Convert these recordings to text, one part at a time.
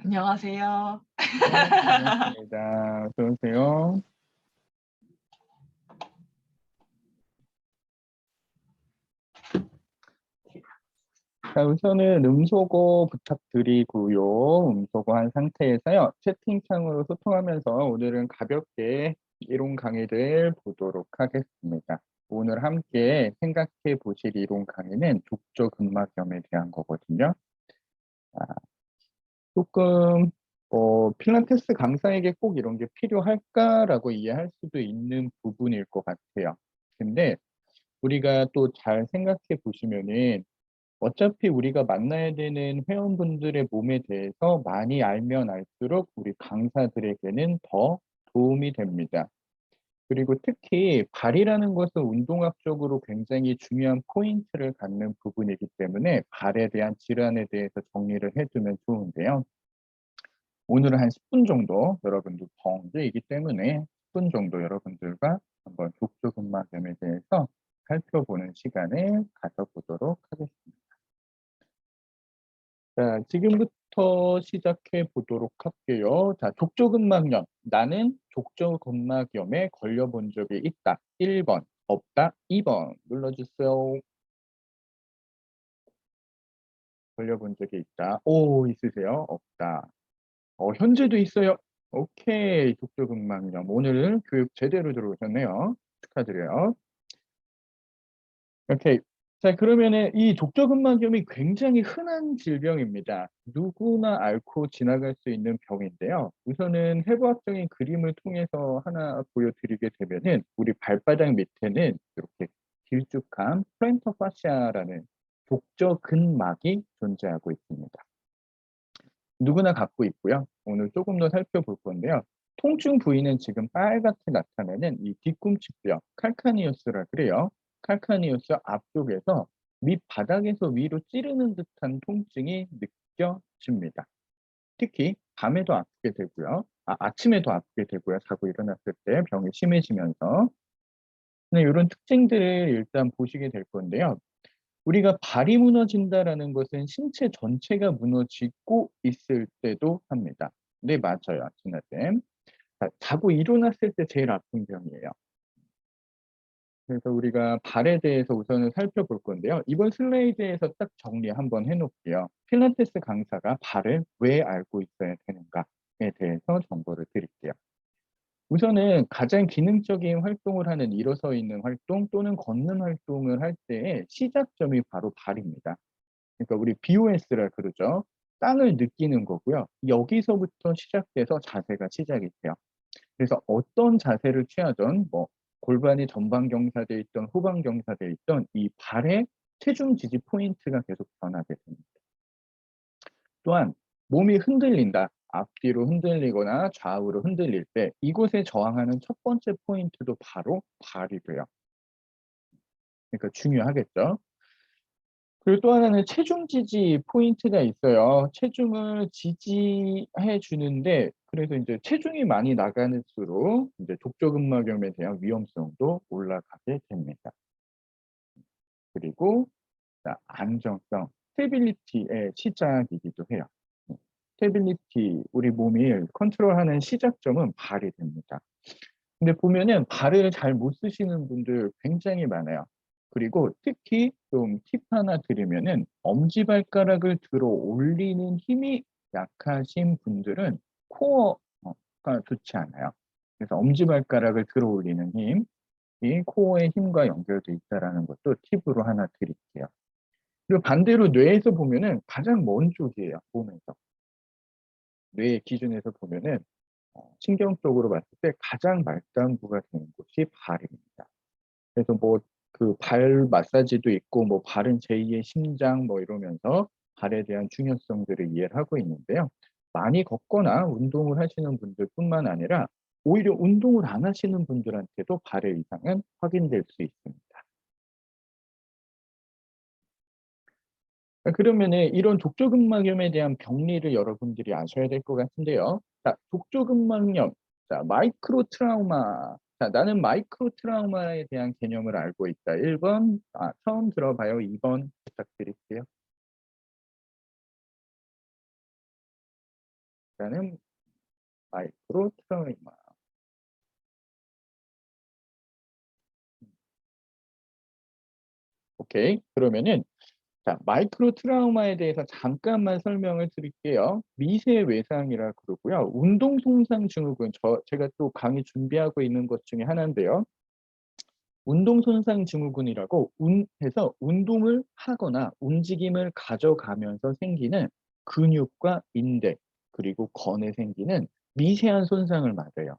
안녕하세요. 네, 반갑습니다. 어서 오세요. 자, 우선은 음소거 부탁드리고요. 음소거한 상태에서요. 채팅창으로 소통하면서 오늘은 가볍게 이론 강의를 보도록 하겠습니다. 오늘 함께 생각해 보실 이론 강의는 족저근막염에 대한 거거든요. 아, 조금 필라테스 강사에게 꼭 이런 게 필요할까라고 이해할 수도 있는 부분일 것 같아요. 근데 우리가 또 잘 생각해 보시면은 어차피 우리가 만나야 되는 회원분들의 몸에 대해서 많이 알면 알수록 우리 강사들에게는 더 도움이 됩니다. 그리고 특히 발이라는 것은 운동학적으로 굉장히 중요한 포인트를 갖는 부분이기 때문에 발에 대한 질환에 대해서 정리를 해두면 좋은데요. 오늘은 한 10분 정도 여러분들 정기이기 때문에 10분 정도 여러분들과 한번 족저근막염에 대해서 살펴보는 시간을 가져보도록 하겠습니다. 자, 지금부터 시작해 보도록 할게요. 자, 족저근막염. 나는 족저근막염에 걸려본 적이 있다. 1번, 없다. 2번 눌러주세요. 걸려본 적이 있다. 오, 있으세요? 없다. 현재도 있어요. 오케이, 족저근막염. 오늘 교육 제대로 들어오셨네요. 축하드려요. 오케이. 자, 그러면은 이 족저근막염이 굉장히 흔한 질병입니다. 누구나 앓고 지나갈 수 있는 병인데요. 우선은 해부학적인 그림을 통해서 하나 보여드리게 되면은 우리 발바닥 밑에는 이렇게 길쭉한 플랜터 파시아라는 족저근막이 존재하고 있습니다. 누구나 갖고 있고요. 오늘 조금 더 살펴볼 건데요. 통증 부위는 지금 빨갛게 나타내는 이 뒤꿈치뼈, 칼카니우스라 그래요. 칼카니우스 앞쪽에서 밑바닥에서 위로 찌르는 듯한 통증이 느껴집니다. 특히 밤에도 아프게 되고요. 아침에도 아프게 되고요. 자고 일어났을 때 병이 심해지면서. 네, 이런 특징들을 일단 보시게 될 건데요. 우리가 발이 무너진다라는 것은 신체 전체가 무너지고 있을 때도 합니다. 네, 맞아요. 진아쌤. 자, 자고 일어났을 때 제일 아픈 병이에요. 그래서 우리가 발에 대해서 우선은 살펴볼 건데요. 이번 슬라이드에서 딱 정리 한번 해놓을게요. 필라테스 강사가 발을 왜 알고 있어야 되는가에 대해서 정보를 드릴게요. 우선은 가장 기능적인 활동을 하는 일어서 있는 활동 또는 걷는 활동을 할 때의 시작점이 바로 발입니다. 그러니까 우리 BOS라 그러죠. 땅을 느끼는 거고요. 여기서부터 시작돼서 자세가 시작이 돼요. 그래서 어떤 자세를 취하든 뭐 골반이 전방 경사돼 있던 후방 경사돼 있던 이 발의 체중 지지 포인트가 계속 변하게 됩니다. 또한 몸이 흔들린다. 앞뒤로 흔들리거나 좌우로 흔들릴 때 이곳에 저항하는 첫 번째 포인트도 바로 발이 돼요. 그러니까 중요하겠죠. 그리고 또 하나는 체중 지지 포인트가 있어요. 체중을 지지해 주는데 그래서 인제 체중이 많이 나갈수록 인제 족저근막염에 대한 위험성도 올라가게 됩니다. 그리고 자, 안정성, 스테빌리티의 시작이기도 해요. 스테빌리티, 우리 몸을 컨트롤하는 시작점은 발이 됩니다. 근데 보면은 발을 잘 못 쓰시는 분들 굉장히 많아요. 그리고 특히 좀 팁 하나 드리면은 엄지발가락을 들어 올리는 힘이 약하신 분들은 코어가 좋지 않아요. 그래서 엄지발가락을 들어 올리는 힘이 코어의 힘과 연결돼 있다라는 것도 팁으로 하나 드릴게요. 그리고 반대로 뇌에서 보면은 가장 먼 쪽이에요, 몸에서. 뇌의 기준에서 보면은 신경적으로 봤을 때 가장 말단부가 되는 곳이 발입니다. 그래서 뭐 그 발 마사지도 있고 뭐 발은 제2의 심장 뭐 이러면서 발에 대한 중요성들을 이해를 하고 있는데요. 많이 걷거나 운동을 하시는 분들뿐만 아니라 오히려 운동을 안 하시는 분들한테도 발의 이상은 확인될 수 있습니다. 그러면은 이런 족저근막염에 대한 병리를 여러분들이 아셔야 될 것 같은데요. 자, 족저근막염. 자, 마이크로 트라우마. 자, 나는 마이크로 트라우마에 대한 개념을 알고 있다. 1번. 처음 들어봐요. 2번 부탁드릴게요. 라는 마이크로 트라우마. 오케이. 그러면은 자, 마이크로 트라우마에 대해서 잠깐만 설명을 드릴게요. 미세 외상이라 그러고요. 운동 손상 증후군, 제가 또 강의 준비하고 있는 것 중에 하나인데요. 운동 손상 증후군이라고 해서 운동을 하거나 움직임을 가져가면서 생기는 근육과 인대, 그리고 건에 생기는 미세한 손상을 말해요.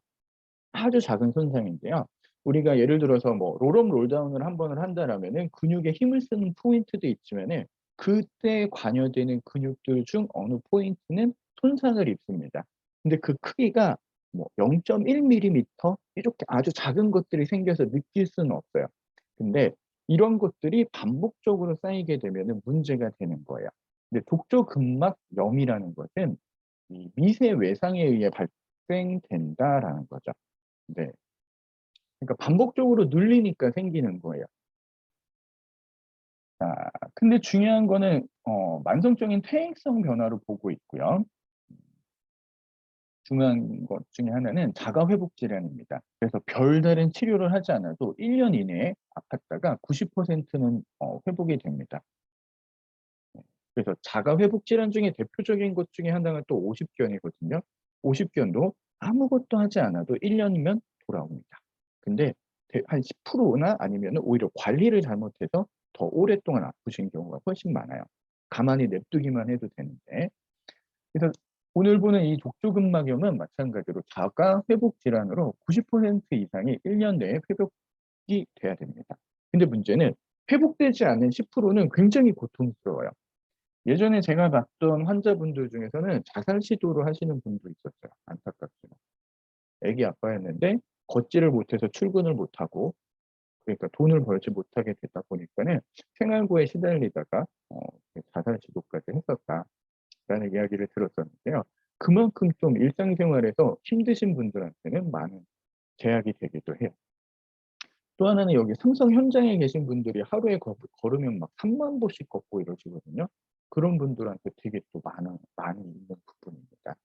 아주 작은 손상인데요. 우리가 예를 들어서 뭐 롤업 롤다운을 한 번을 한다라면은 근육에 힘을 쓰는 포인트도 있지만은 그때 관여되는 근육들 중 어느 포인트는 손상을 입습니다. 근데 그 크기가 뭐 0.1mm 이렇게 아주 작은 것들이 생겨서 느낄 수는 없어요. 근데 이런 것들이 반복적으로 쌓이게 되면은 문제가 되는 거예요. 근데 족저근막염이라는 것은 이 미세 외상에 의해 발생된다라는 거죠. 네. 그러니까 반복적으로 눌리니까 생기는 거예요. 근데 중요한 거는 만성적인 퇴행성 변화로 보고 있고요. 중요한 것 중에 하나는 자가회복 질환입니다. 그래서 별다른 치료를 하지 않아도 1년 이내에 아팠다가 90%는 회복이 됩니다. 그래서 자가회복 질환 중에 대표적인 것 중에 하나가 또 오십견이거든요. 오십견도 아무것도 하지 않아도 1년이면 돌아옵니다. 근데 한 10%나 아니면 오히려 관리를 잘못해서 더 오랫동안 아프신 경우가 훨씬 많아요. 가만히 냅두기만 해도 되는데. 그래서 오늘 보는 이 족저근막염은 마찬가지로 자가 회복 질환으로 90% 이상이 1년 내에 회복이 돼야 됩니다. 근데 문제는 회복되지 않은 10%는 굉장히 고통스러워요. 예전에 제가 봤던 환자분들 중에서는 자살 시도를 하시는 분도 있었어요. 안타깝지만. 애기 아빠였는데 걷지를 못해서 출근을 못하고, 그러니까 돈을 벌지 못하게 되다 보니까는 생활고에 시달리다가 자살 시도까지 했었다라는 이야기를 들었었는데요. 그만큼 좀 일상생활에서 힘드신 분들한테는 많은 제약이 되기도 해요. 또 하나는 여기 삼성 현장에 계신 분들이 하루에 걸으면 막 3만 보씩 걷고 이러시거든요. 그런 분들한테 되게 또 많이 있는 부분입니다.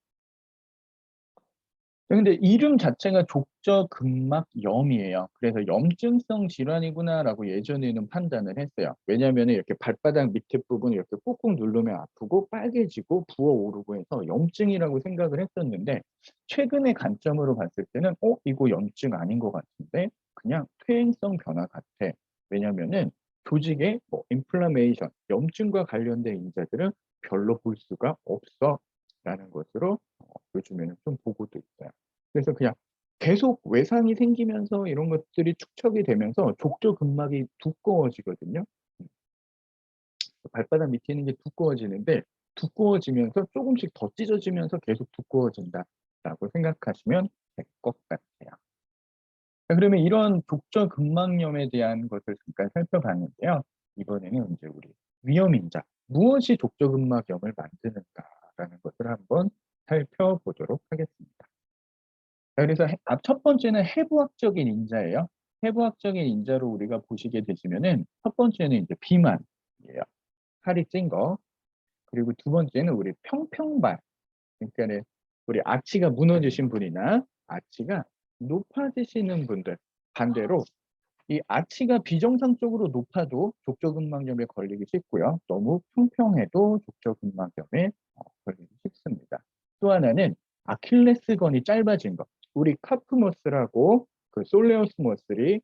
근데 이름 자체가 족저근막염이에요. 그래서 염증성 질환이구나라고 예전에는 판단을 했어요. 왜냐하면 이렇게 발바닥 밑에 부분 이렇게 꾹꾹 누르면 아프고 빨개지고 부어오르고 해서 염증이라고 생각을 했었는데, 최근의 관점으로 봤을 때는 이거 염증 아닌 것 같은데 그냥 퇴행성 변화 같아. 왜냐면은 조직의 뭐 인플라메이션, 염증과 관련된 인자들은 별로 볼 수가 없어라는 것으로 요즘에는 좀 보고도 있어요. 그래서 그냥 계속 외상이 생기면서 이런 것들이 축적이 되면서 족저근막이 두꺼워지거든요. 발바닥 밑에 있는 게 두꺼워지는데, 두꺼워지면서 조금씩 더 찢어지면서 계속 두꺼워진다라고 생각하시면 될 것 같아요. 자, 그러면 이런 족저근막염에 대한 것을 잠깐 살펴봤는데요. 이번에는 이제 우리 위험인자, 무엇이 족저근막염을 만드는가라는 것을 한번 살펴보도록 하겠습니다. 자, 그래서 첫 번째는 해부학적인 인자예요. 해부학적인 인자로 우리가 보시게 되시면은 첫 번째는 이제 비만이에요. 살이 찐 거. 그리고 두 번째는 우리 평평발. 그러니까는 우리 아치가 무너지신 분이나 아치가 높아지시는 분들. 반대로 이 아치가 비정상적으로 높아도 족저근막염에 걸리기 쉽고요. 너무 평평해도 족저근막염에 걸리기 쉽습니다. 또 하나는 아킬레스건이 짧아진 것. 우리 카프머슬하고 그 솔레우스 머슬이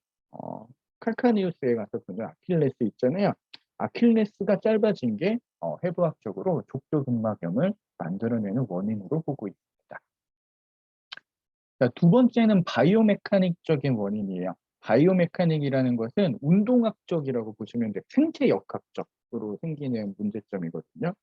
칼카니우스에 가서 보면 아킬레스 있잖아요. 아킬레스가 짧아진 게 해부학적으로 족저근막염을 만들어내는 원인으로 보고 있습니다. 자, 두 번째는 바이오메카닉적인 원인이에요. 바이오메카닉이라는 것은 운동학적이라고 보시면 돼요. 생체역학적으로 생기는 문제점이거든요.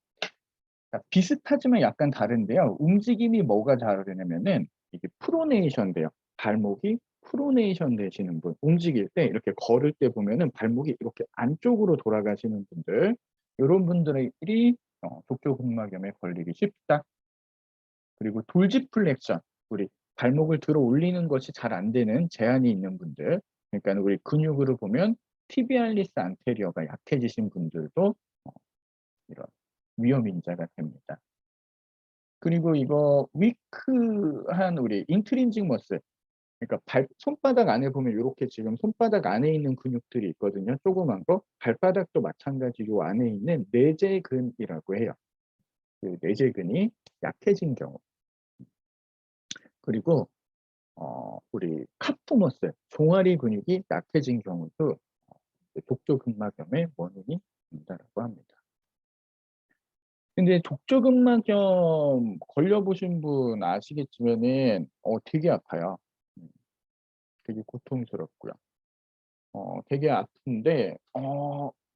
자, 비슷하지만 약간 다른데요. 움직임이 뭐가 다르냐면은 이게 프로네이션 돼요. 발목이 프로네이션 되시는 분, 움직일 때 이렇게 걸을 때 보면은 발목이 이렇게 안쪽으로 돌아가시는 분들, 이런 분들이 족저근막염에 걸리기 쉽다. 그리고 돌지플렉션, 우리 발목을 들어 올리는 것이 잘 안 되는 제한이 있는 분들, 그러니까 우리 근육으로 보면 티비알리스 안테리어가 약해지신 분들도 이런 위험 인자가 됩니다. 그리고 이거 위크한 우리 인트린직 머슬, 그러니까 손바닥 안에 보면 요렇게 지금 손바닥 안에 있는 근육들이 있거든요, 조그만 거. 발바닥도 마찬가지로 안에 있는 내재근이라고 해요. 그 내재근이 약해진 경우. 그리고 우리 카프 머슬, 종아리 근육이 약해진 경우도 족저근막염의 원인이 된다라고 합니다. 근데 족저근막염 걸려보신 분 아시겠지만은 되게 아파요. 음, 되게 고통스럽고요. 되게 아픈데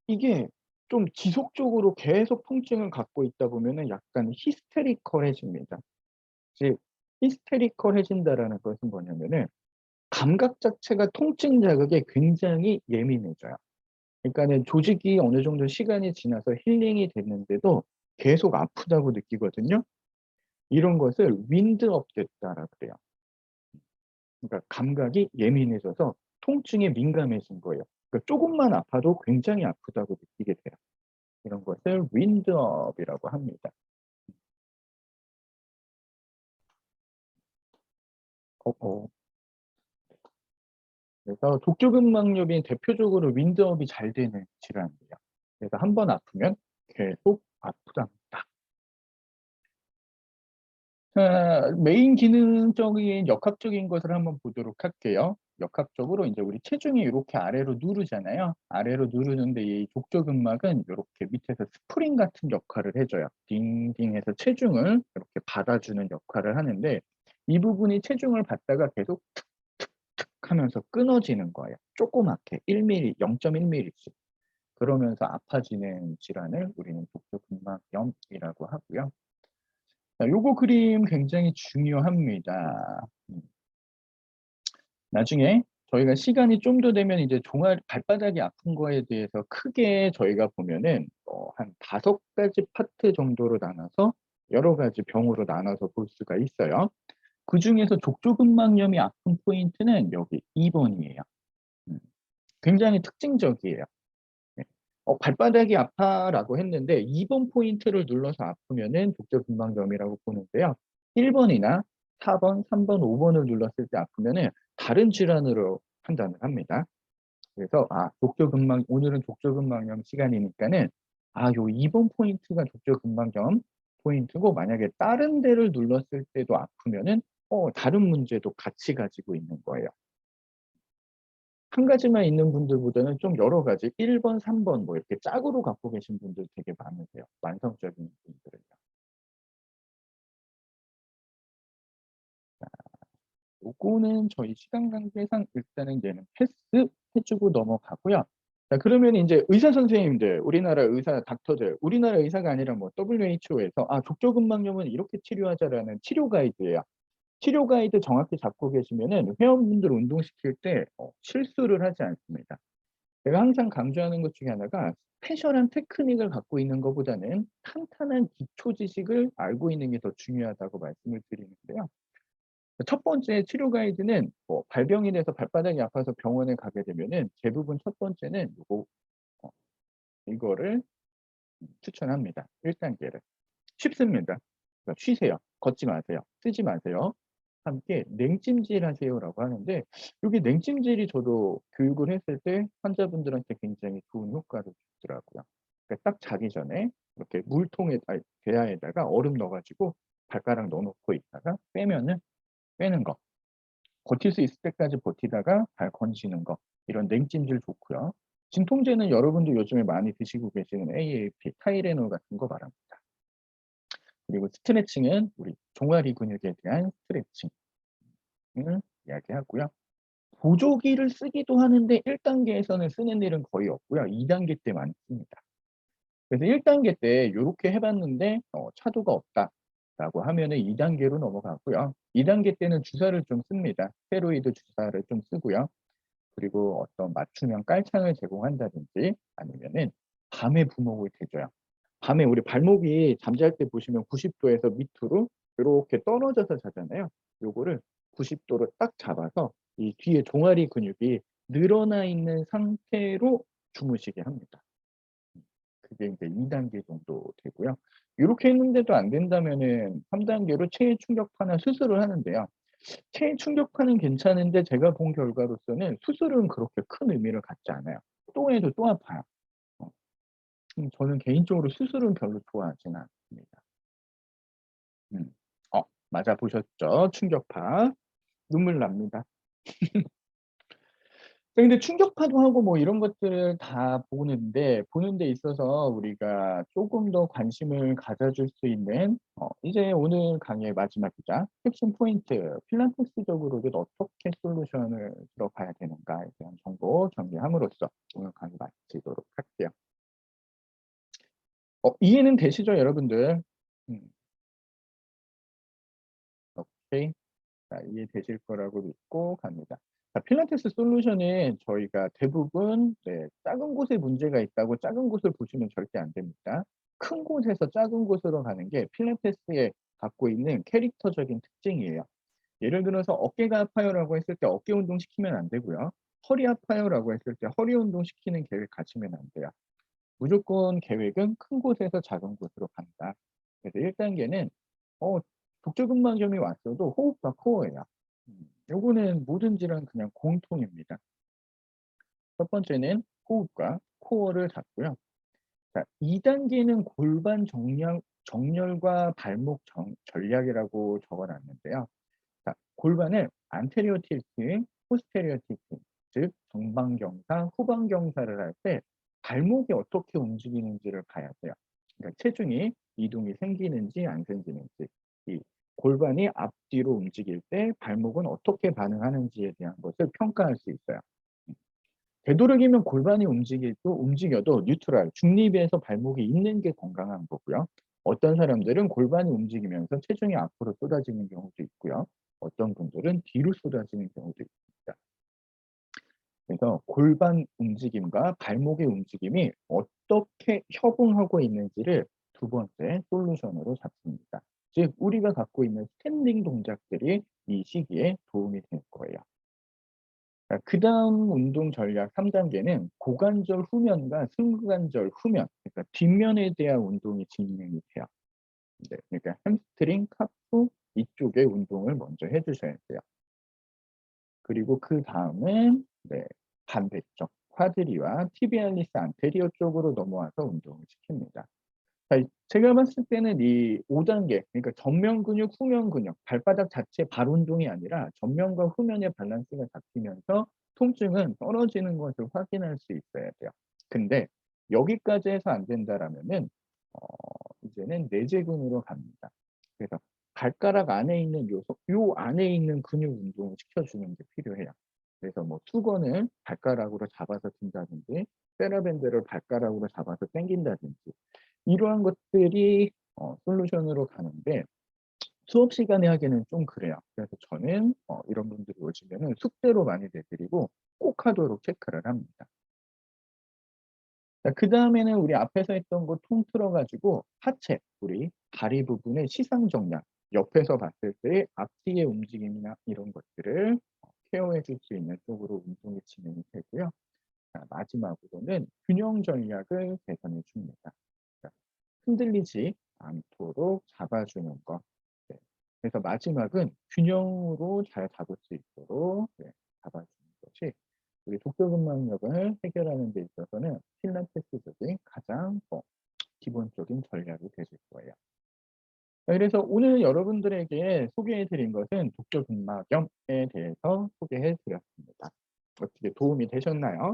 이게 좀 지속적으로 계속 통증을 갖고 있다 보면은 약간 히스테리컬해집니다. 즉 히스테리컬해진다라는 것은 뭐냐면은 감각 자체가 통증 자극에 굉장히 예민해져요. 그러니까는 조직이 어느 정도 시간이 지나서 힐링이 됐는데도 계속 아프다고 느끼거든요. 이런 것을 윈드업 됐다라 그래요. 그러니까 감각이 예민해져서 통증에 민감해진 거예요. 그러니까 쪼금만 아파도 굉장히 아프다고 느끼게 돼요. 이런 것을 윈드업이라고 합니다. 어어. 그래서 족저근막염이 대표적으로 윈드업이 잘 되는 질환이에요. 그래서 한 번 아프면 계속 아프답니다. 자, 메인 기능적인 역학적인 것을 한번 보도록 할게요. 역학적으로 이제 우리 체중이 이렇게 아래로 누르잖아요. 아래로 누르는데 이 족저근막은 이렇게 밑에서 스프링 같은 역할을 해줘요. 딩딩해서 체중을 이렇게 받아주는 역할을 하는데, 이 부분이 체중을 받다가 계속 툭툭툭 하면서 끊어지는 거예요. 조그맣게 1mm, 0.1mm씩. 그러면서 아파지는 질환을 우리는 족저근막염이라고 하고요. 자, 요거 그림 굉장히 중요합니다. 나중에 저희가 시간이 좀 더 되면 이제 종아리 발바닥이 아픈 거에 대해서 크게 저희가 보면은 한 5가지 파트 정도로 나눠서 여러 가지 병으로 나눠서 볼 수가 있어요. 그중에서 족저근막염이 아픈 포인트는 여기 2번이에요. 굉장히 특징적이에요. 네. 발바닥이 아파라고 했는데 2번 포인트를 눌러서 아프면은 족저근막염이라고 보는데요. 1번이나 4번, 3번, 5번을 눌렀을 때 아프면은 다른 질환으로 판단을 합니다. 그래서 오늘은 족저근막염 시간이니까는 요 2번 포인트가 족저근막염 포인트고, 만약에 다른 데를 눌렀을 때도 아프면은 다른 문제도 같이 가지고 있는 거예요. 한 가지만 있는 분들보다는 좀 여러 가지 1번, 3번 뭐 이렇게 짝으로 갖고 계신 분들 되게 많으세요. 만성적인 분들은요. 요거는 저희 시간 관계상 일단은 얘는 패스해 주고 넘어가고요. 자, 그러면 인제 의사 선생님들, 우리나라 의사 닥터들, 우리나라 의사가 아니라 뭐 WHO에서 족저근막염은 이렇게 치료하자라는 치료 가이드예요. 치료 가이드 정확히 잡고 계시면은 회원분들 운동시킬 때 실수를 하지 않습니다. 제가 항상 강조하는 것 중에 하나가 스페셜한 테크닉을 갖고 있는 것보다는 탄탄한 기초 지식을 알고 있는 게 더 중요하다고 말씀을 드리는데요. 첫 번째 치료 가이드는 발병이 돼서 발바닥이 아파서 병원에 가게 되면은 대부분 첫 번째는 어 이거를 추천합니다. 1 단계를. 쉽습니다. 그러니까 쉬세요. 걷지 마세요. 쓰지 마세요. 함께 냉찜질하세요라고 하는데, 요게 냉찜질이 저도 교육을 했을 때 환자분들한테 굉장히 좋은 효과를 주더라고요. 그러니까 딱 자기 전에 이렇게 물통에 대야에다가 얼음 넣어 가지고 발가락 넣어 놓고 있다가 빼는 거. 버틸 수 있을 때까지 버티다가 발 건지는 거. 이런 냉찜질 좋고요. 진통제는 여러분도 요즘에 많이 드시고 계시는 AAP, 타이레놀 같은 거 바랍니다. 그리고 스트레칭은 우리 종아리 근육에 대한 스트레칭을 이야기하고요. 보조기를 쓰기도 하는데 1 단계에서는 쓰는 일은 거의 없고요. 2 단계 때 많이 씁니다. 그래서 1 단계 때 요렇게 해 봤는데 차도가 없다라고 하면은 2 단계로 넘어가고요. 2 단계 때는 주사를 좀 씁니다. 스테로이드 주사를 좀 쓰고요. 그리고 어떤 맞춤형 깔창을 제공한다든지, 아니면은 밤에 부목을 대줘요. 밤에 우리 발목이 잠잘 때 보시면 90 도에서 밑으로 요렇게 떨어져서 자잖아요. 요거를 90 도로 딱 잡아서 이 뒤에 종아리 근육이 늘어나 있는 상태로 주무시게 합니다. 그게 인제 2 단계 정도 되고요. 요렇게 했는데도 안 된다면은 3 단계로 체해 충격파나 수술을 하는데요. 체해 충격파는 괜찮은데 제가 본 결과로서는 수술은 그렇게 큰 의미를 갖지 않아요. 또 해도 또 아파요. 어 저는 개인적으로 수술은 별로 좋아하지는 않습니다. 음. 맞아 보셨죠? 충격파. 눈물 납니다. 근데 충격파도 하고 뭐 이런 것들을 다 보는 데 있어서 우리가 쪼금 더 관심을 가져줄 수 있는 이제 오늘 강의의 마지막이자 핵심 포인트 필라테스적으로는 어떻게 솔루션을 들어가야 되는가에 대한 정보 정리함으로써 오늘 강의 마치도록 할게요. 이해는 되시죠 여러분들? 음. 오케이. 자 이해되실 거라고 믿고 갑니다. 자 필라테스 솔루션은 저희가 대부분 작은 곳에 문제가 있다고 작은 곳을 보시면 절대 안 됩니다. 큰 곳에서 작은 곳으로 가는 게 필라테스에 갖고 있는 캐릭터적인 특징이에요. 예를 들어서 "어깨가 아파요."라고 했을 때 어깨 운동 시키면 안 되고요. "허리 아파요."라고 했을 때 허리 운동 시키는 계획 가지면 안 돼요. 무조건 계획은 큰 곳에서 작은 곳으로 간다. 그래서 1 단계는 어 족저근막염이 왔어도 호흡과 코어예요. 요거는 모든 질환 그냥 공통입니다. 첫 번째는 호흡과 코어를 잡고요. 자 2 단계는 골반 정렬과 발목 전략이라고 적어 놨는데요. 자 골반을 anterior tilting, posterior tilting 즉 정방경사, 후방경사를 할 때 발목이 어떻게 움직이는지를 봐야 돼요. 그러니까 체중이 이동이 생기는지 안 생기는지, 이 골반이 앞뒤로 움직일 때 발목은 어떻게 반응하는지에 대한 것을 평가할 수 있어요. 음. 되도록이면 골반이 움직여도 뉴트럴, 중립에서 발목이 있는 게 건강한 거고요. 어떤 사람들은 골반이 움직이면서 체중이 앞으로 쏟아지는 경우도 있고요. 어떤 분들은 뒤로 쏟아지는 경우도 있습니다. 그래서 골반 움직임과 발목의 움직임이 어떻게 협응하고 있는지를 두 번째 솔루션으로 잡습니다. 즉 우리가 갖고 있는 스탠딩 동작들이 이 시기에 도움이 될 거예요. 자 그다음 운동 전략 3 단계는 고관절 후면과 승관절 후면, 그러니까 뒷면에 대한 운동이 진행이 돼요. 네. 그러니까 햄스트링, 카프 이쪽의 운동을 먼저 해 주셔야 돼요. 그리고 그다음에 반대쪽 쿼드리와 티비알리스 안테리어 쪽으로 넘어와서 운동을 시킵니다. 자 제가 봤을 때는 이 5 단계, 그러니까 전면 근육, 후면 근육, 발바닥 자체 발 운동이 아니라 전면과 후면의 밸런스가 잡히면서 통증은 떨어지는 것을 확인할 수 있어야 돼요. 근데 여기까지 해서 안 된다라면은 어 이제는 내재근으로 갑니다. 그래서 발가락 안에 있는 요 안에 있는 근육 운동을 시켜주는 게 필요해요. 그래서 뭐 수건을 발가락으로 잡아서 든다든지 세라밴드를 발가락으로 잡아서 당긴다든지 이러한 것들이 솔루션으로 가는데 수업 시간에 하기에는 좀 그래요. 그래서 저는 이런 분들이 오시면은 숙제로 많이 내드리고 꼭 하도록 체크를 합니다. 자 그다음에는 우리 앞에서 했던 거 통틀어 가지고 하체, 우리 다리 부분의 시상 정량, 옆에서 봤을 때의 앞뒤의 움직임이나 이런 것들을 케어해 줄 수 있는 쪽으로 운동이 진행이 되고요. 자 마지막으로는 균형 전략을 개선해 줍니다. 자 흔들리지 않도록 잡아주는 것. 네. 그래서 마지막은 균형으로 잘 잡을 수 있도록 잡아주는 것이 우리 족저근막염을 해결하는 데 있어서는 필라테스적인 가장 기본적인 전략이 되실 거예요. 자 그래서 오늘 여러분들에게 소개해 드린 것은 족저근막염에 대해서 소개해 드렸습니다. 어떻게 도움이 되셨나요?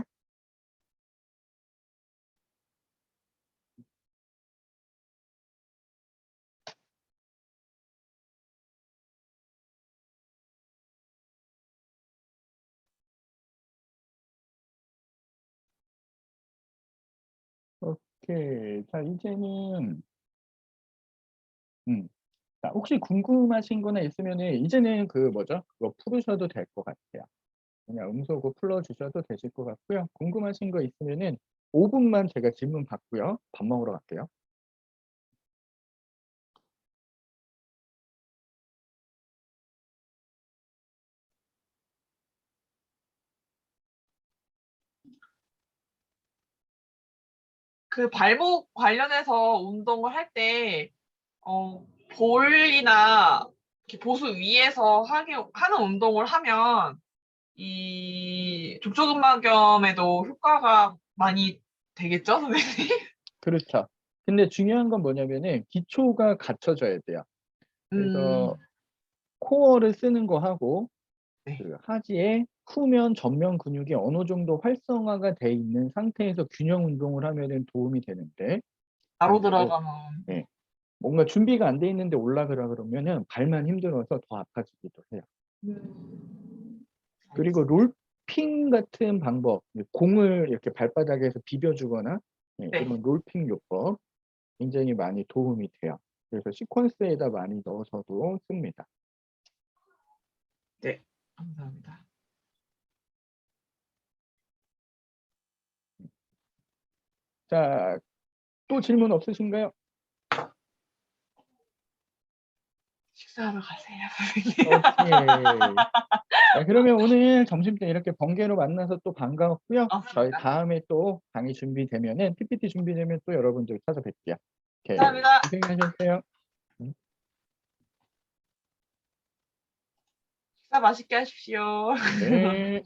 오케이. 자 이제는 음 자 혹시 궁금하신 거나 있으면은 이제는 그 뭐죠? 그거 풀으셔도 될 것 같아요. 그냥 음소거 풀어 주셔도 되실 것 같고요. 궁금하신 거 있으면은 5 분만 제가 질문 받고요. 밥 먹으러 갈게요. 그 발목 관련해서 운동을 할 때 볼이나 이렇게 보수 위에서 하는 운동을 하면 이 족저근막염에도 효과가 많이 되겠죠, 선생님? 그렇죠. 근데 중요한 건 뭐냐면은 기초가 갖춰져야 돼요. 그래서 코어를 쓰는 거 하고 네. 그 하지에 후면 전면 근육이 어느 정도 활성화가 돼 있는 상태에서 균형 운동을 하면은 도움이 되는데 바로 반대로 들어가면. 예 뭔가 준비가 안 돼 있는데 올라가라 그러면은 발만 힘들어서 더 아파지기도 해요. 그리고 알겠습니다. 롤핑 같은 방법, 공을 이렇게 발바닥에서 비벼 주거나 네. 이런 롤핑 요법 굉장히 많이 도움이 돼요. 그래서 시퀀스에다 많이 넣어서도 씁니다. 네. 감사합니다. 자, 또 질문 없으신가요? 식사하러 가세요, 선생님. 오케이. 자, 그러면 오늘 점심때 이렇게 번개로 만나서 또 반가웠고요. 저희 맞습니다. 다음에 또 강의 준비되면은 PPT 준비되면 또 여러분들 찾아뵐게요. 오케이. 감사합니다. 고생하셨어요. 식사 맛있게 하십시오. 네.